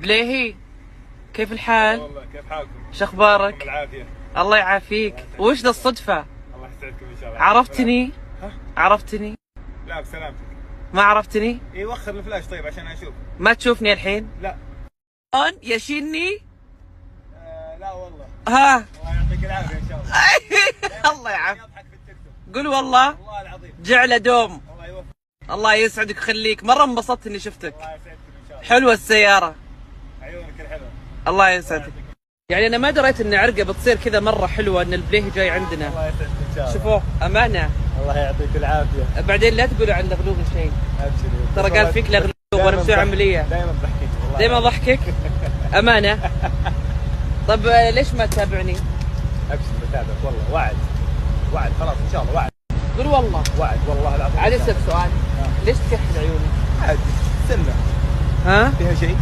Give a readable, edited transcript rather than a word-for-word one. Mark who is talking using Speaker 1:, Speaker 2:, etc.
Speaker 1: بليهي، كيف الحال؟
Speaker 2: والله كيف حالكم؟
Speaker 1: شخبارك؟
Speaker 2: بالعافية.
Speaker 1: الله يعافيك. وش ذا الصدفة؟
Speaker 2: الله يسعدكم ان شاء الله.
Speaker 1: عرفتني؟
Speaker 2: ها؟
Speaker 1: عرفتني؟
Speaker 2: لا بسلامتك.
Speaker 1: ما عرفتني؟
Speaker 2: اي وخر الفلاش طيب عشان اشوف.
Speaker 1: ما تشوفني الحين؟
Speaker 2: لا.
Speaker 1: يشيني؟
Speaker 2: لا والله.
Speaker 1: ها؟
Speaker 2: الله يعطيك العافية ان شاء الله.
Speaker 1: الله يعافيك.
Speaker 2: يضحك في التيك توك.
Speaker 1: قول والله.
Speaker 2: والله العظيم.
Speaker 1: جعله دوم.
Speaker 2: الله يوفقك.
Speaker 1: الله يسعدك ويخليك، مرة انبسطت اني شفتك.
Speaker 2: الله يسعدكم ان شاء الله.
Speaker 1: حلوة السيارة.
Speaker 2: عيونك الحلوة.
Speaker 1: الله يسعدك. يعني انا ما دريت ان عرقه بتصير كذا مرة حلوة ان البليه جاي عندنا.
Speaker 2: الله يسعدك ان شاء الله.
Speaker 1: شوفوه امانة.
Speaker 2: الله يعطيك العافية.
Speaker 1: بعدين لا تقولوا عن لغلوغ شيء.
Speaker 2: ابشري.
Speaker 1: ترى قال فيك لغلوغ وانا مسوي عملية.
Speaker 2: دائما ضحكك والله.
Speaker 1: دائما ضحكك. امانة. طب ليش ما تتابعني؟
Speaker 2: ابشر بتابعك والله وعد. وعد خلاص ان شاء الله وعد.
Speaker 1: قول والله.
Speaker 2: وعد والله العظيم.
Speaker 1: عاد اسأل سؤال. ليش تكحل عيوني؟
Speaker 2: عاد سنة.
Speaker 1: ها؟
Speaker 2: فيها شيء؟